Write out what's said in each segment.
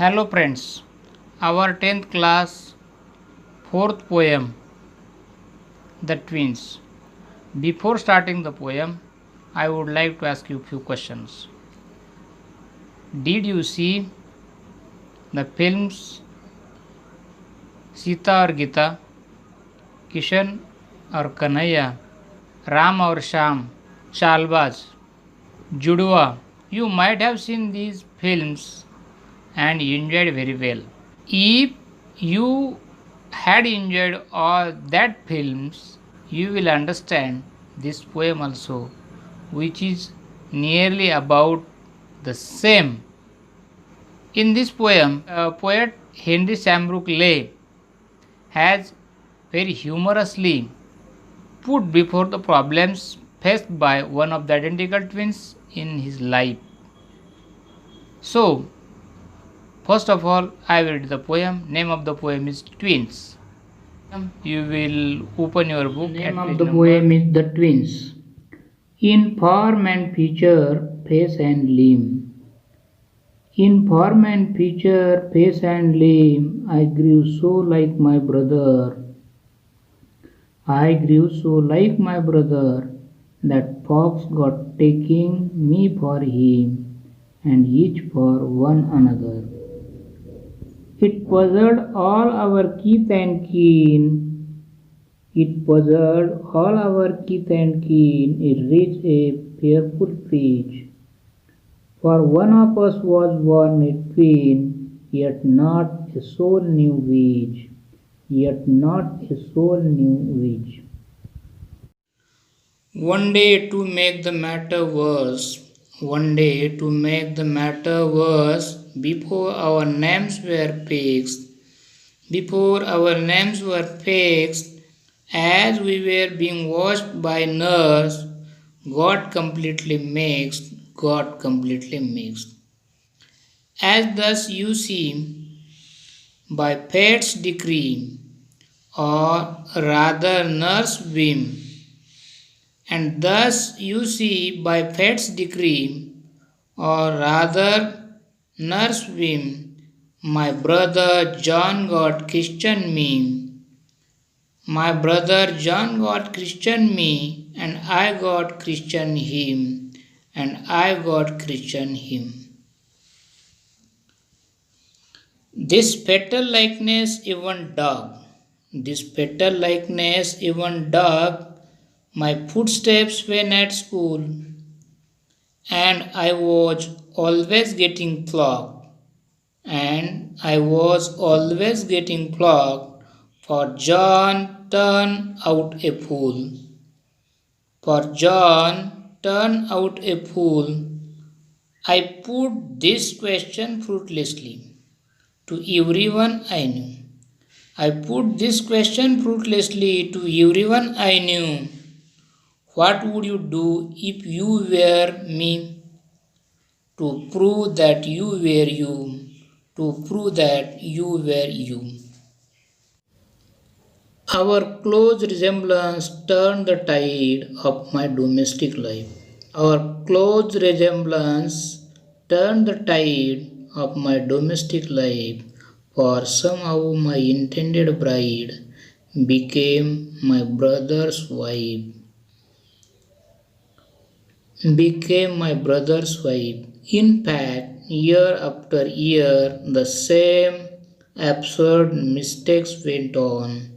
Hello friends, our 10th class 4th poem, The Twins. Before starting the poem, I would like to ask you a few questions. Did you see the films Sita or Gita, Kishan or Kanhaiya, Ram or Sham, Chalbaz, Judua? You might have seen these films and enjoyed very well. If you had enjoyed all that films, you will understand this poem also, which is nearly about the same. In this poem, poet Henry Shamrock Leigh has very humorously put before the problems faced by one of the identical twins in his life. So, first of all, I will read the poem. Name of the poem is Twins. You will open your book. Name of the poem is The Twins. In form and feature, face and limb. In form and feature, face and limb, I grew so like my brother. I grew so like my brother that folks got taking me for him, and each for one another. It puzzled all our kith and kin. It puzzled all our kith and kin. It reached a fearful pitch. For one of us was born a twin, yet not a soul knew which. Yet not a soul knew which. One day to make the matter worse, one day to make the matter worse, before our names were fixed, before our names were fixed, as we were being watched by nurse, got completely mixed. As thus you see, by fate's decree, or rather nurse whim, and thus you see by fate's decree, or rather nurse whim, my brother John got Christian me. My brother John got Christian me, and I got Christian him, and I got Christian him. This fatal likeness even dog, this fatal likeness even dog my footsteps when at school, and I was always getting flogged, and I was always getting flogged, for John turned out a fool. For John turned out a fool. I put this question fruitlessly to everyone I knew. I put this question fruitlessly to everyone I knew. What would you do if you were me? To prove that you were you. To prove that you were you. Our close resemblance turned the tide of my domestic life. Our close resemblance turned the tide of my domestic life, for somehow my intended bride became my brother's wife. Became my brother's wife. In fact, year after year, the same absurd mistakes went on,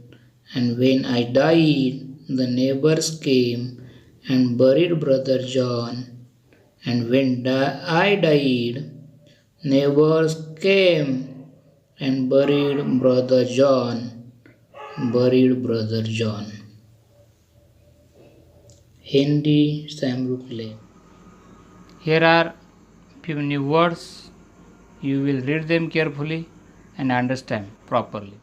and when I died, the neighbors came and buried Brother John. And when I died, neighbors came and buried Brother John. Buried Brother John. Henry Shamrock Leigh. Here are few new words. You will read them carefully and understand properly.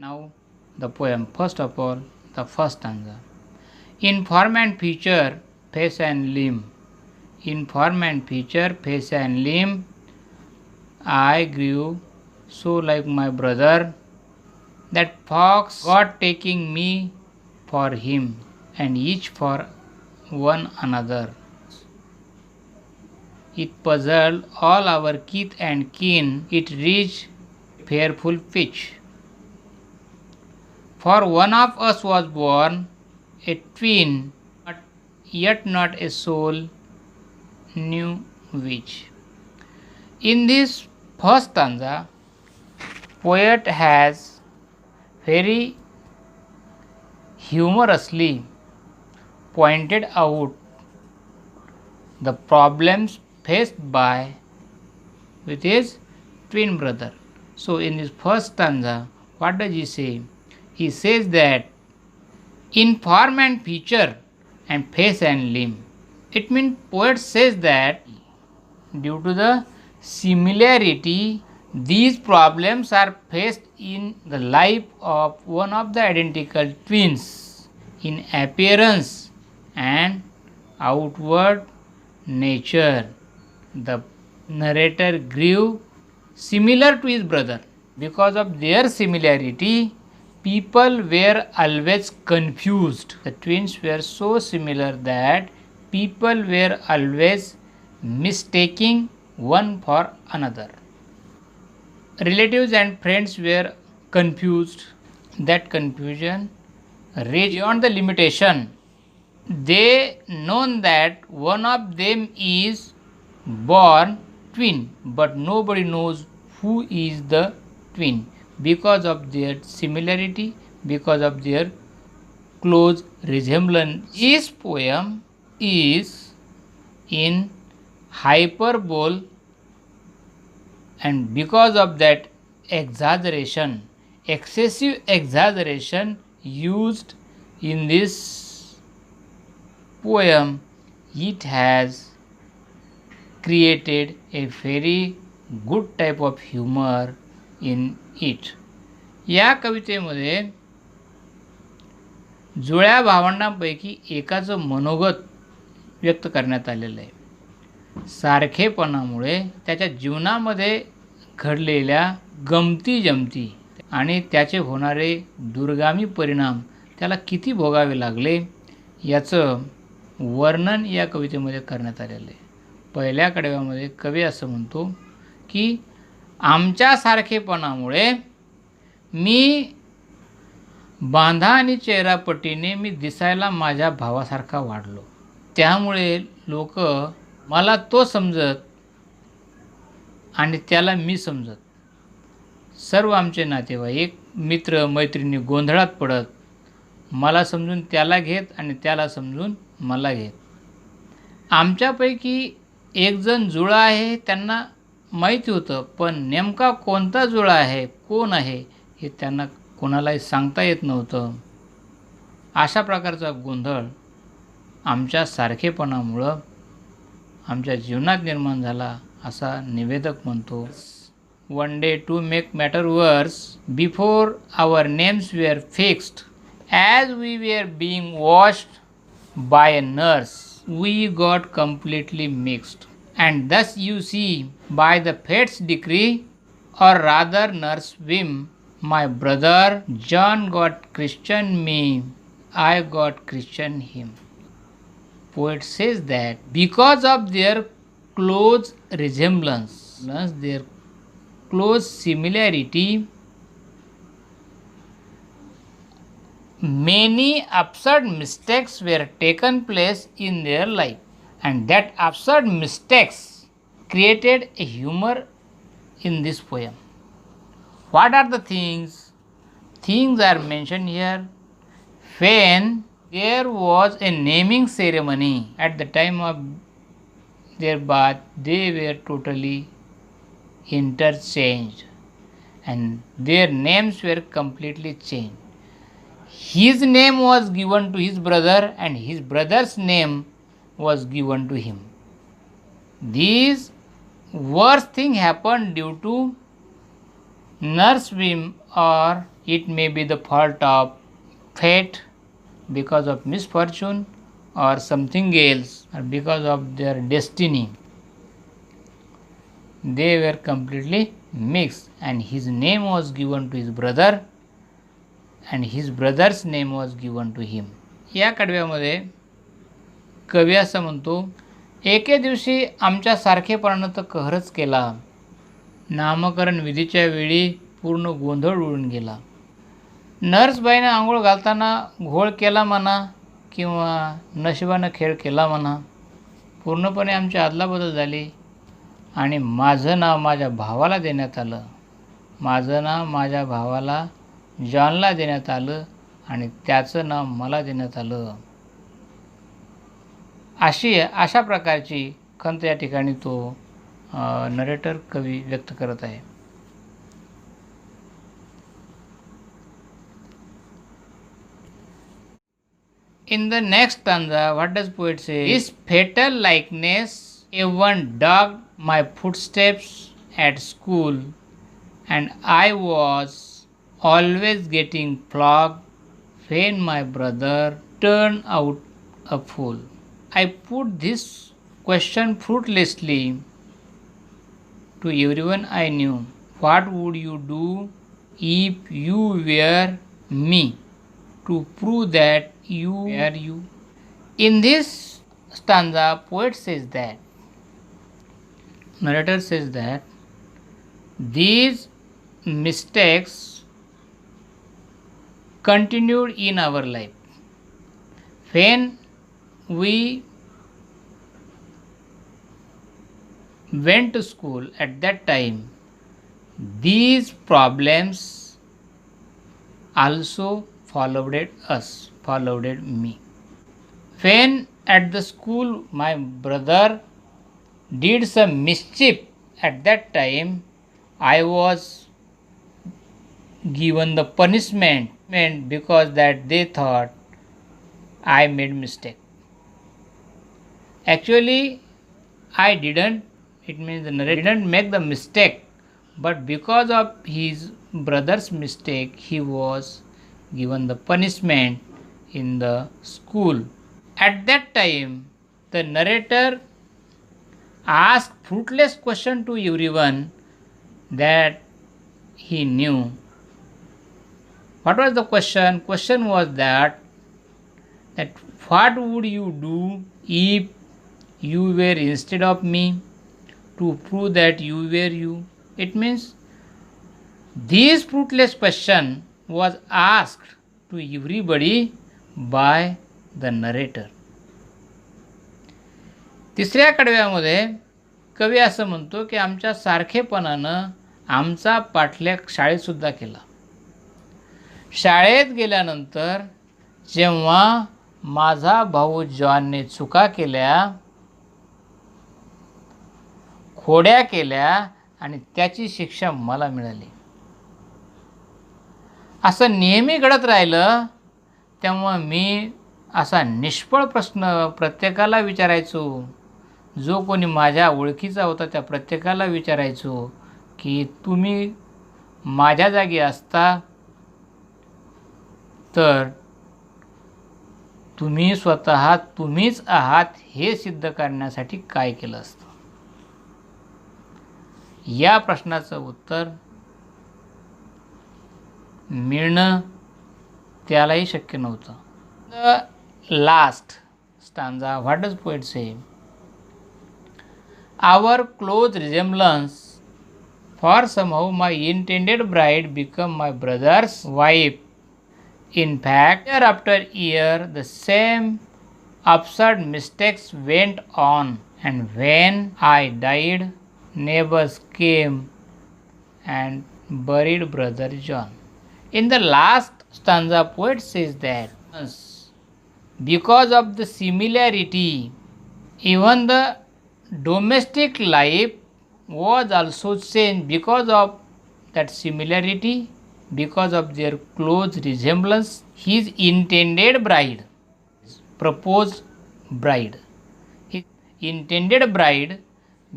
Now the poem. First of all, the first stanza. In form and feature, face and limb. In form and feature, face and limb, I grew so like my brother, that fox got taking me for him, and each for one another. It puzzled all our kith and kin, it reached fearful pitch. For one of us was born a twin, but yet not a soul knew which. In this first stanza, poet has very humorously pointed out the problems faced by with his twin brother. So in this first stanza, what does he say? He says that in form and feature and face and limb. It means poet says that due to the similarity, these problems are faced in the life of one of the identical twins in appearance and outward nature. The narrator grew similar to his brother. Because of their similarity, people were always confused. The twins were so similar that people were always mistaking one for another. Relatives and friends were confused. That confusion reached beyond the limitation. They known that one of them is born twin, but nobody knows who is the twin because of their similarity, because of their close resemblance. This poem is in hyperbole, and because of that exaggeration, excessive exaggeration used in this poem, it has created a very good type of humor in it. या कवितेमध्ये जुळ्या भावंडांपैकी एकाचं मनोगत व्यक्त करण्यात आलेलं आहे. सारखेपणामुळे त्याच्या जीवनामध्ये घडलेल्या गमती जमती आणि त्याचे होणारे दूरगामी परिणाम त्याला किती भोगावे लागले याचं वर्णन या कवितेमध्ये करण्यात आलेलं आहे. पहिल्या कडव्यामध्ये कवी असं म्हणतो की आमच्या सारखेपणामुळे मी बांधा आणि चेहरापट्टीने मी दिसायला माझ्या भावासारखा वाढलो. त्यामुळे लोक मला तो समजत आणि त्याला मी समजत. सर्व आमचे नातेवाईक मित्र मैत्रिणी गोंधळात पडत, मला समजून त्याला घेत आणि त्याला समजून मला घेत. आमच्यापैकी एक जण जुळा आहे त्यांना माहिती होतं, पण नेमका कोणता जुळा आहे, कोण आहे हे त्यांना कोणालाही सांगता येत नव्हतं. अशा प्रकारचा गोंधळ आमच्या सारखेपणामुळं आमच्या जीवनात निर्माण झाला असा निवेदक म्हणतो. One day to make matter worse, before our names were fixed, as we were being washed by a nurse, we got completely mixed. And thus you see, by the fate's decree, or rather nurse whim, my brother John got Christian me, I got Christian him. Poet says that because of their close resemblance, their close similarity, many absurd mistakes were taken place in their life. And that absurd mistakes created a humor in this poem. What are the things? Things are mentioned here. When there was a naming ceremony at the time of their birth, they were totally interchanged and their names were completely changed. His name was given to his brother and his brother's name was given to him. These worst thing happened due to nurse whim or It may be the fault of fate, because of misfortune, or something else, or because of their destiny. They were completely mixed, and his name was given to his brother, and his brother's name was given to him. या कडव्यामध्ये कवी असं म्हणतो, एके दिवशी आमच्या सारखेपणानं तर कहरच केला. नामकरण विधीच्या वेळी पूर्ण गोंधळ उडून गेला. नर्सबाईनं आंघोळ घालताना घोळ केला म्हणा किंवा नशिबानं खेळ केला म्हणा, पूर्णपणे आमची अदलाबदल झाली आणि माझं नाव माझ्या भावाला देण्यात आलं. माझं नाव माझ्या भावाला जॉनला देण्यात आलं आणि त्याचं नाव मला देण्यात आलं. अशा प्रकारची खंत या ठिकाणी तो नरेटर कवी व्यक्त करत आहे. In the next stanza, what does poet say? This fatal likeness even dogged my footsteps at school, and I was always getting flogged when my brother turned out a fool. I put this question fruitlessly to everyone I knew. What would you do if you were me, to prove that you were you? In this stanza, poet says that, narrator says that these mistakes continued in our life. When we went to school at that time, these problems also followed me. When at the school my brother did some mischief, at that time I was given the punishment because that they thought I made mistake. Actually, I didn't. It means the narrator didn't make the mistake, but because of his brother's mistake, he was given the punishment in the school. At that time, the narrator asked fruitless question to everyone that he knew. What was the question? Question was that what would you do if you were instead of me, to prove that you were you? It means this fruitless question was asked to everybody by the narrator. तिसऱ्या कडव्यामध्ये कवी असं म्हणतो की आमच्या सारखेपणानं आमचा पाठलाग शाळेतसुद्धा केला. शाळेत गेल्यानंतर जेव्हा माझा भाऊ जॉनने चुका केल्या, खोड्या केल्या आणि त्याची शिक्षा मला मिळाली, असं नेहमी घडत राहिलं, तेव्हा मी असा निष्फळ प्रश्न प्रत्येकाला विचारायचो. जो कोणी माझ्या ओळखीचा होता त्या प्रत्येकाला विचारायचो की तुम्ही माझ्या जागी असता तर तुम्ही स्वतः तुम्हीच आहात हे सिद्ध करण्यासाठी काय केलं असतं. या प्रश्नाचं उत्तर मिळणं त्यालाही शक्य नव्हतं. The last stanza, what does poet say? Our close resemblance, for somehow my intended bride became my brother's wife. In fact, year after year, the same absurd mistakes went on, and when I died, neighbors came and buried brother John. In the last stanza, poet says that because of the similarity, even the domestic life was also changed. Because of that similarity, because of their close resemblance, his intended bride, proposed bride, his intended bride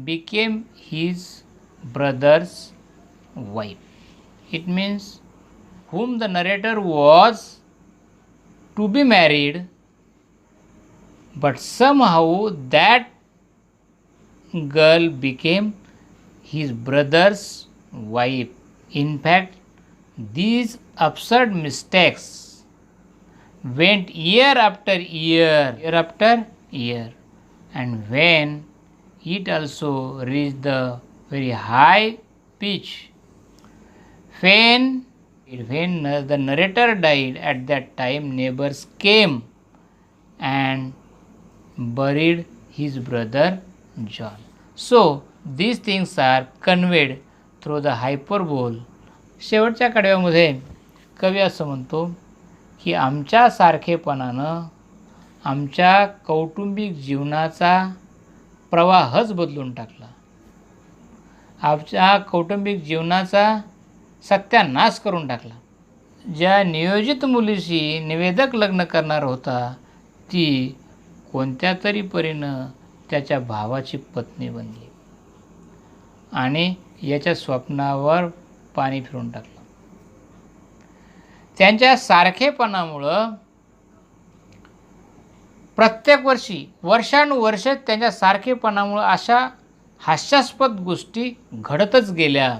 became his brother's wife. It means whom the narrator was to be married, but somehow that girl became his brother's wife. In fact, these absurd mistakes went year after year, and when it also reached the very high pitch, when the narrator died, at that time neighbors came and buried his brother John. So these things are conveyed through the hyperbole. शेवटच्या कडव्यामध्ये कवी असं म्हणतो की आमच्या सारखेपणानं आमच्या कौटुंबिक जीवनाचा प्रवाहच बदलून टाकला. आमच्या कौटुंबिक जीवनाचा सत्यानाश करून टाकला. ज्या नियोजित मुलीशी निवेदक लग्न करणार होता ती कोणत्या तरी परीनं त्याच्या भावाची पत्नी बनली आणि याच्या स्वप्नावर पाणी फिरून टाकलं. त्यांच्या सारखेपणामुळं प्रत्येक वर्षी वर्षानुवर्ष त्यांच्या सारखेपणामुळं अशा हास्यास्पद गोष्टी घडतच गेल्या,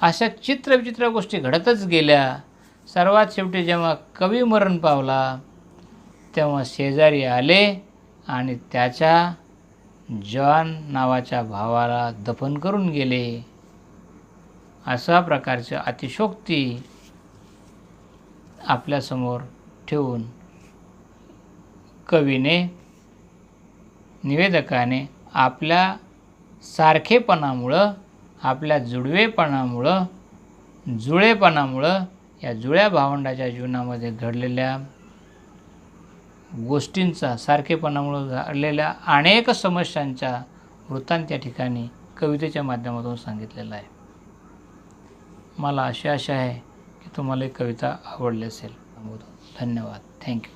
अशा चित्रविचित्र गोष्टी घडतच गेल्या. सर्वात शेवटी जेव्हा कवी मरण पावला तेव्हा शेजारी आले आणि त्याच्या जॉन नावाच्या भावाला दफन करून गेले. अशा प्रकारची अतिशयोक्ती आपल्यासमोर ठेवून कवीने, निवेदकाने आपल्या सारखेपणामुळं, आपल्या जुळेपणामुळं या जुळ्या भावंडाच्या जीवनामध्ये घडलेल्या गोष्टींचा, सारखेपणामुळं घडलेल्या अनेक समस्यांचा वृत्तांत त्या ठिकाणी कवितेच्या माध्यमातून सांगितलेला आहे. मला अशी आशा आहे की तुम्हाला ही कविता आवडली असेल. धन्यवाद. थँक्यू.